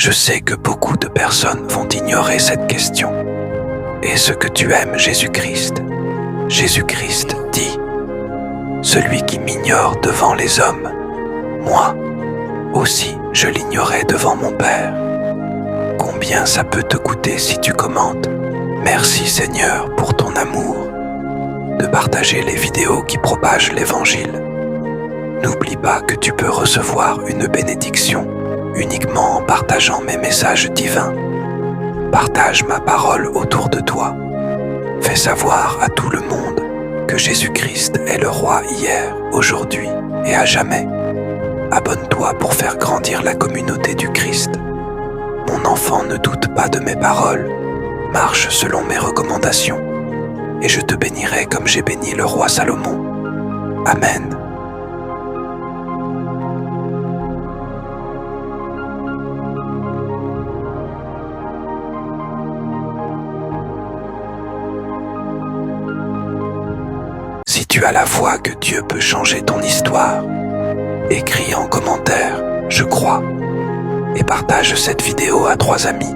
Je sais que beaucoup de personnes vont ignorer cette question. Est-ce que tu aimes Jésus-Christ? Jésus-Christ dit, « Celui qui m'ignore devant les hommes, moi aussi je l'ignorais devant mon Père. » Combien ça peut te coûter si tu commentes « Merci Seigneur pour ton amour » de partager les vidéos qui propagent l'Évangile. N'oublie pas que tu peux recevoir une bénédiction uniquement en partageant mes messages divins. Partage ma parole autour de toi. Fais savoir à tout le monde que Jésus-Christ est le roi hier, aujourd'hui et à jamais. Abonne-toi pour faire grandir la communauté du Christ. Mon enfant, ne doute pas de mes paroles. Marche selon mes recommandations. Et je te bénirai comme j'ai béni le roi Salomon. Amen. Si tu as la foi que Dieu peut changer ton histoire, écris en commentaire « Je crois » et partage cette vidéo à 3 amis.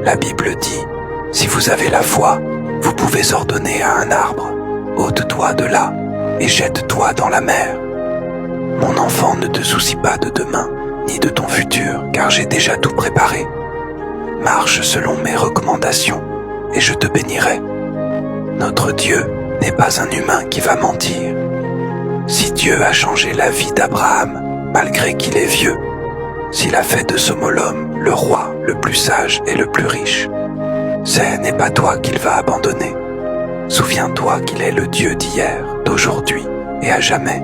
La Bible dit « Si vous avez la foi, vous pouvez ordonner à un arbre « Ôte-toi de là et jette-toi dans la mer ». Mon enfant, ne te soucie pas de demain ni de ton futur, car j'ai déjà tout préparé. Marche selon mes recommandations et je te bénirai. Notre Dieu n'est pas un humain qui va mentir. Si Dieu a changé la vie d'Abraham, malgré qu'il est vieux, s'il a fait de Somolom le roi le plus sage et le plus riche, ce n'est pas toi qu'il va abandonner. Souviens-toi qu'il est le Dieu d'hier, d'aujourd'hui et à jamais.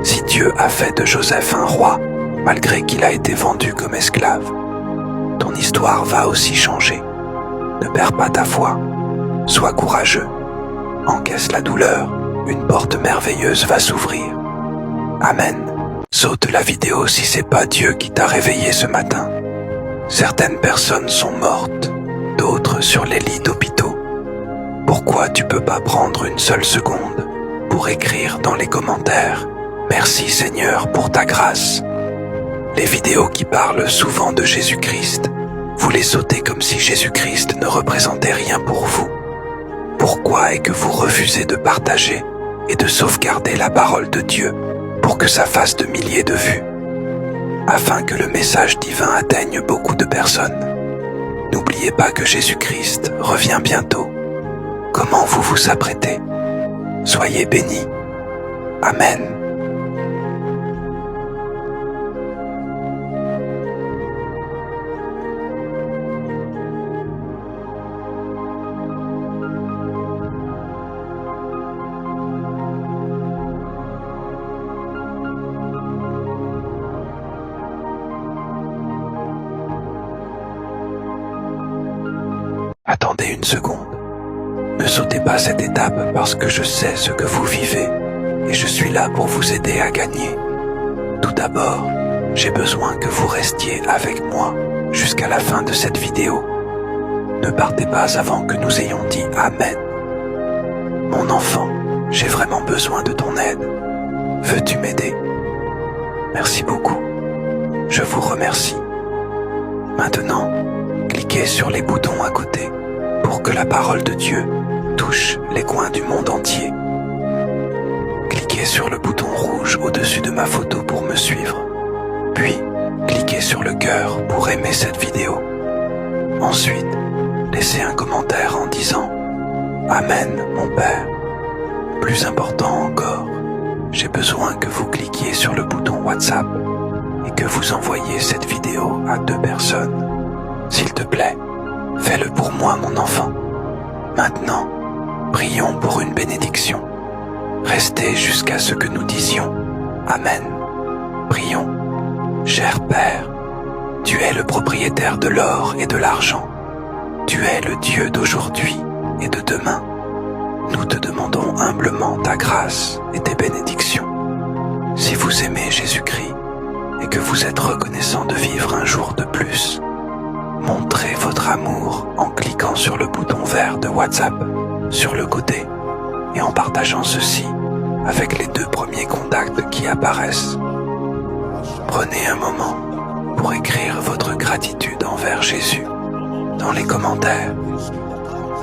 Si Dieu a fait de Joseph un roi, malgré qu'il a été vendu comme esclave, ton histoire va aussi changer. Ne perds pas ta foi. Sois courageux. Encaisse la douleur, une porte merveilleuse va s'ouvrir. Amen. Saute la vidéo si c'est pas Dieu qui t'a réveillé ce matin. Certaines personnes sont mortes, d'autres sur les lits d'hôpitaux. Pourquoi tu peux pas prendre une seule seconde pour écrire dans les commentaires « Merci Seigneur pour ta grâce ». Les vidéos qui parlent souvent de Jésus-Christ, vous les sautez comme si Jésus-Christ ne représentait rien pour vous. Pourquoi est-ce que vous refusez de partager et de sauvegarder la parole de Dieu pour que ça fasse de milliers de vues, afin que le message divin atteigne beaucoup de personnes? N'oubliez pas que Jésus-Christ revient bientôt. Comment vous vous apprêtez? Soyez bénis. Amen. Attendez une seconde. Ne sautez pas cette étape parce que je sais ce que vous vivez et je suis là pour vous aider à gagner. Tout d'abord, j'ai besoin que vous restiez avec moi jusqu'à la fin de cette vidéo. Ne partez pas avant que nous ayons dit Amen. Mon enfant, j'ai vraiment besoin de ton aide. Veux-tu m'aider? Merci beaucoup. Je vous remercie. Maintenant, cliquez sur les boutons à côté pour que la parole de Dieu touche les coins du monde entier. Cliquez sur le bouton rouge au-dessus de ma photo pour me suivre. Puis, cliquez sur le cœur pour aimer cette vidéo. Ensuite, laissez un commentaire en disant « Amen, mon Père ». Plus important encore, j'ai besoin que vous cliquiez sur le bouton WhatsApp et que vous envoyiez cette vidéo à 2 personnes. S'il te plaît, fais-le pour moi, mon enfant. Maintenant, prions pour une bénédiction. Restez jusqu'à ce que nous disions Amen. Prions. Cher Père, tu es le propriétaire de l'or et de l'argent. Tu es le Dieu d'aujourd'hui et de demain. Nous te demandons humblement ta grâce et tes bénédictions. Si vous aimez Jésus-Christ et que vous êtes reconnaissant de vivre un jour de plus, montrez votre amour en cliquant sur le bouton vert de WhatsApp sur le côté et en partageant ceci avec les 2 premiers contacts qui apparaissent. Prenez un moment pour écrire votre gratitude envers Jésus dans les commentaires.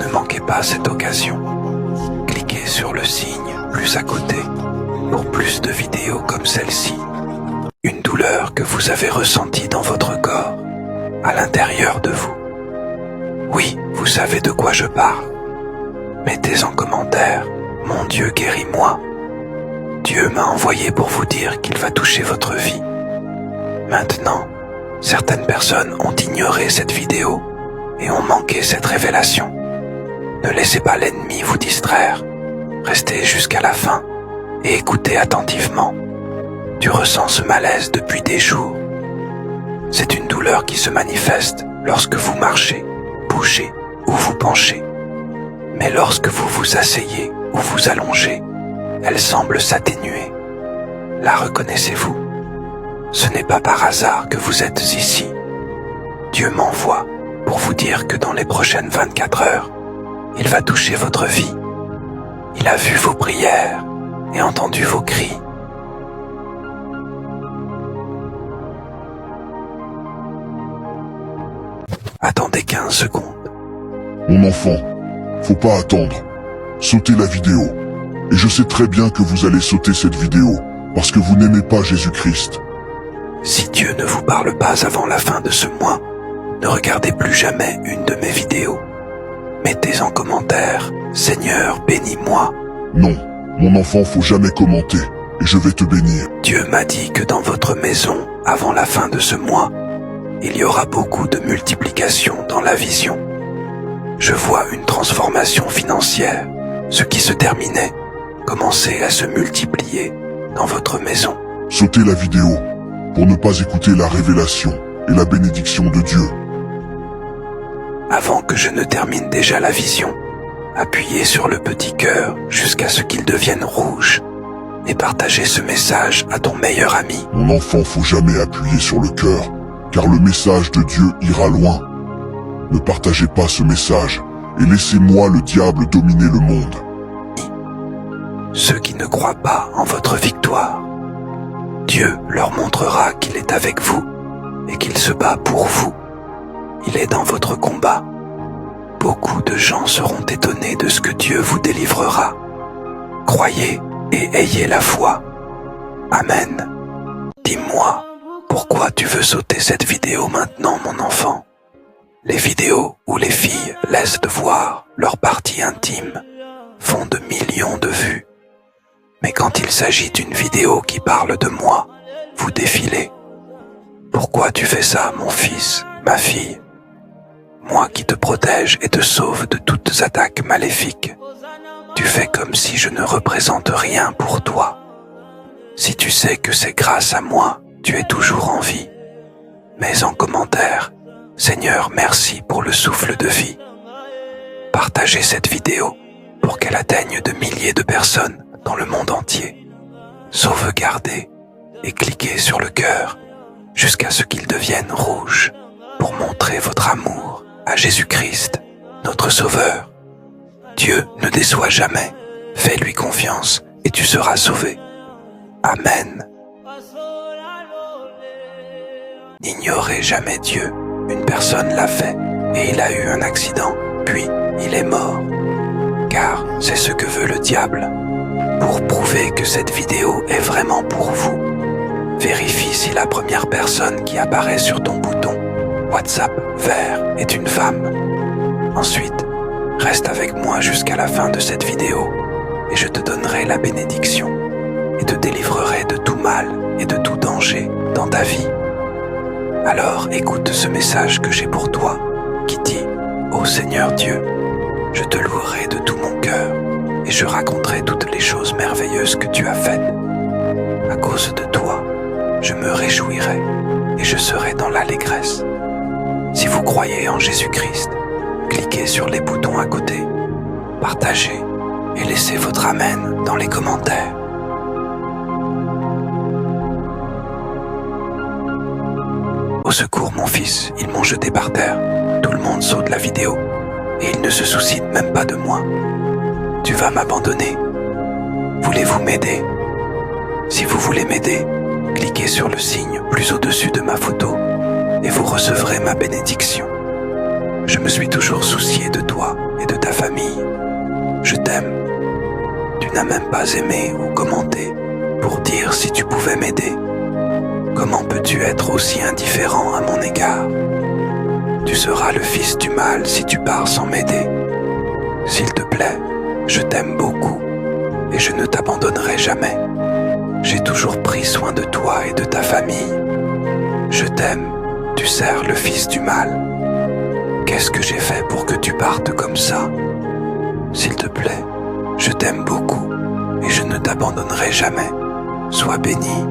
Ne manquez pas cette occasion. Cliquez sur le signe plus à côté pour plus de vidéos comme celle-ci. Une douleur que vous avez ressentie dans votre corps, à l'intérieur de vous. Oui, vous savez de quoi je parle. Mettez en commentaire « Mon Dieu guéris-moi ». Dieu m'a envoyé pour vous dire qu'il va toucher votre vie. Maintenant, certaines personnes ont ignoré cette vidéo et ont manqué cette révélation. Ne laissez pas l'ennemi vous distraire. Restez jusqu'à la fin et écoutez attentivement. Tu ressens ce malaise depuis des jours. C'est une douleur qui se manifeste lorsque vous marchez, bougez ou vous penchez. Mais lorsque vous vous asseyez ou vous allongez, elle semble s'atténuer. La reconnaissez-vous? Ce n'est pas par hasard que vous êtes ici. Dieu m'envoie pour vous dire que dans les prochaines 24 heures, il va toucher votre vie. Il a vu vos prières et entendu vos cris. Attendez 15 secondes. Mon enfant, faut pas attendre. Sautez la vidéo. Et je sais très bien que vous allez sauter cette vidéo, parce que vous n'aimez pas Jésus-Christ. Si Dieu ne vous parle pas avant la fin de ce mois, ne regardez plus jamais une de mes vidéos. Mettez en commentaire « Seigneur, bénis-moi ». Non, mon enfant, faut jamais commenter, et je vais te bénir. Dieu m'a dit que dans votre maison, avant la fin de ce mois, il y aura beaucoup de multiplication dans la vision. Je vois une transformation financière, ce qui se terminait, commencer à se multiplier dans votre maison. Sautez la vidéo, pour ne pas écouter la révélation et la bénédiction de Dieu. Avant que je ne termine déjà la vision, appuyez sur le petit cœur jusqu'à ce qu'il devienne rouge et partagez ce message à ton meilleur ami. Mon enfant, faut jamais appuyer sur le cœur, car le message de Dieu ira loin. Ne partagez pas ce message et laissez-moi le diable dominer le monde. Ceux qui ne croient pas en votre victoire, Dieu leur montrera qu'il est avec vous et qu'il se bat pour vous. Il est dans votre combat. Beaucoup de gens seront étonnés de ce que Dieu vous délivrera. Croyez et ayez la foi. Amen. Dis-moi, pourquoi tu veux sauter cette vidéo maintenant, mon enfant? Les vidéos où les filles laissent de voir leur partie intime font de millions de vues. Mais quand il s'agit d'une vidéo qui parle de moi, vous défilez. Pourquoi tu fais ça, mon fils, ma fille? Moi qui te protège et te sauve de toutes attaques maléfiques, tu fais comme si je ne représente rien pour toi. Si tu sais que c'est grâce à moi, tu es toujours en vie. Mets en commentaire, Seigneur, merci pour le souffle de vie. Partagez cette vidéo pour qu'elle atteigne de milliers de personnes dans le monde entier. Sauvegardez et cliquez sur le cœur jusqu'à ce qu'il devienne rouge pour montrer votre amour à Jésus-Christ, notre Sauveur. Dieu ne déçoit jamais. Fais-lui confiance et tu seras sauvé. Amen. N'ignorez jamais Dieu. Une personne l'a fait et il a eu un accident, puis il est mort. Car c'est ce que veut le diable. Pour prouver que cette vidéo est vraiment pour vous, vérifie si la première personne qui apparaît sur ton bouton WhatsApp vert est une femme. Ensuite, reste avec moi jusqu'à la fin de cette vidéo et je te donnerai la bénédiction et te délivrerai de tout mal et de tout danger dans ta vie. Alors écoute ce message que j'ai pour toi qui dit « Ô Seigneur Dieu, je te louerai de tout mon cœur et je raconterai toutes les choses merveilleuses que tu as faites. À cause de toi, je me réjouirai et je serai dans l'allégresse. Si vous croyez en Jésus-Christ, cliquez sur les boutons à côté, partagez et laissez votre Amen dans les commentaires. Au secours, mon fils, ils m'ont jeté par terre. Tout le monde saute la vidéo et ils ne se soucient même pas de moi. Tu vas m'abandonner. Voulez-vous m'aider? Si vous voulez m'aider, cliquez sur le signe plus au-dessus de ma photo et vous recevrez ma bénédiction. Je me suis toujours soucié de toi et de ta famille. Je t'aime. Tu n'as même pas aimé ou commenté pour dire si tu pouvais m'aider. Comment peux-tu être aussi indifférent à mon égard? Tu seras le fils du mal si tu pars sans m'aider. S'il te plaît, je t'aime beaucoup et je ne t'abandonnerai jamais. J'ai toujours pris soin de toi et de ta famille. Je t'aime, tu sers le fils du mal. Qu'est-ce que j'ai fait pour que tu partes comme ça? S'il te plaît, je t'aime beaucoup et je ne t'abandonnerai jamais. Sois béni.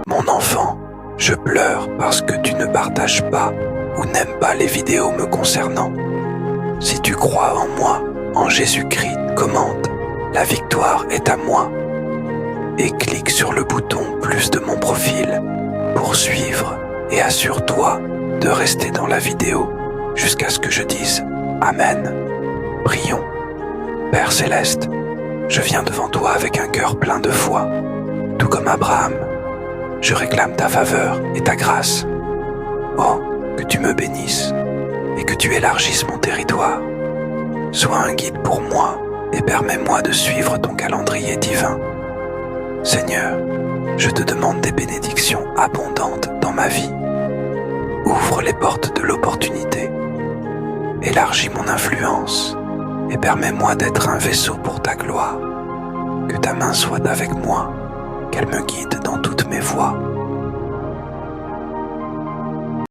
Mon enfant, je pleure parce que tu ne partages pas ou n'aimes pas les vidéos me concernant. Si tu crois en moi, en Jésus-Christ, commente « La victoire est à moi » et clique sur le bouton « Plus » de mon profil pour suivre et assure-toi de rester dans la vidéo jusqu'à ce que je dise « Amen ». Prions. Père Céleste, je viens devant toi avec un cœur plein de foi, tout comme Abraham. Je réclame ta faveur et ta grâce. Oh, que tu me bénisses et que tu élargisses mon territoire. Sois un guide pour moi et permets-moi de suivre ton calendrier divin. Seigneur, je te demande des bénédictions abondantes dans ma vie. Ouvre les portes de l'opportunité. Élargis mon influence et permets-moi d'être un vaisseau pour ta gloire. Que ta main soit avec moi, qu'elle me guide dans toutes mes voies.